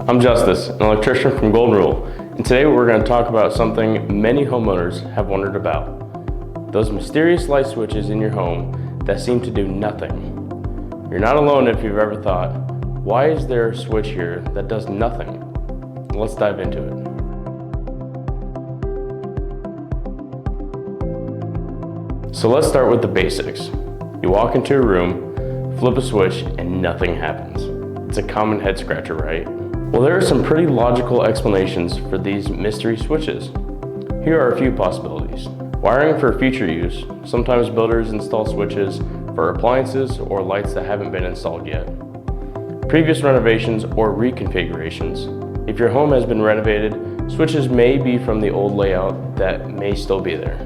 I'm Justus, an electrician from Golden Rule, and today we're going to talk about something many homeowners have wondered about. Those mysterious light switches in your home that seem to do nothing. You're not alone if you've ever thought, why is there a switch here that does nothing? Let's dive into it. So let's start with the basics. You walk into a room, flip a switch, and nothing happens. It's a common head scratcher, right? Well, there are some pretty logical explanations for these mystery switches. Here are a few possibilities. Wiring for future use. Sometimes builders install switches for appliances or lights that haven't been installed yet. Previous renovations or reconfigurations. If your home has been renovated, switches may be from the old layout that may still be there.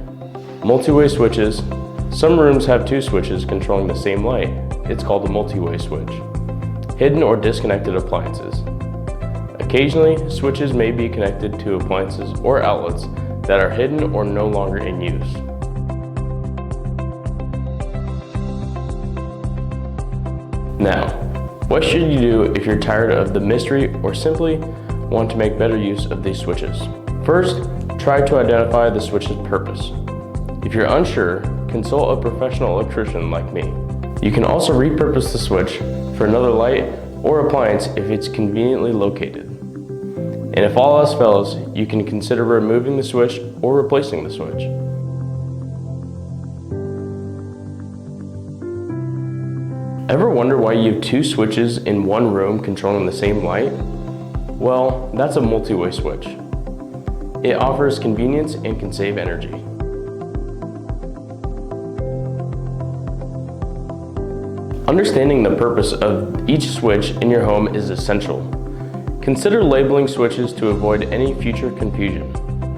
Multi-way switches. Some rooms have two switches controlling the same light. It's called a multi-way switch. Hidden or disconnected appliances. Occasionally, switches may be connected to appliances or outlets that are hidden or no longer in use. Now, what should you do if you're tired of the mystery or simply want to make better use of these switches? First, try to identify the switch's purpose. If you're unsure, consult a professional electrician like me. You can also repurpose the switch for another light or appliance if it's conveniently located. And if all else fails, you can consider removing the switch or replacing the switch. Ever wonder why you have two switches in one room controlling the same light? Well, that's a multi-way switch. It offers convenience and can save energy. Understanding the purpose of each switch in your home is essential. Consider labeling switches to avoid any future confusion.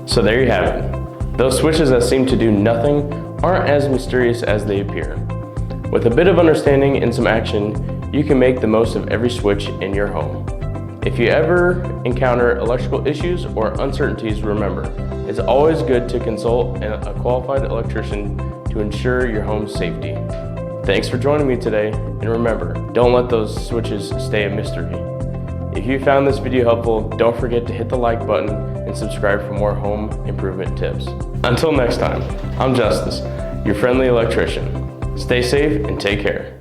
So there you have it. Those switches that seem to do nothing aren't as mysterious as they appear. With a bit of understanding and some action, you can make the most of every switch in your home. If you ever encounter electrical issues or uncertainties, remember, it's always good to consult a qualified electrician to ensure your home's safety. Thanks for joining me today, and remember, don't let those switches stay a mystery. If you found this video helpful, don't forget to hit the like button and subscribe for more home improvement tips. Until next time, I'm Justus, your friendly electrician. Stay safe and take care.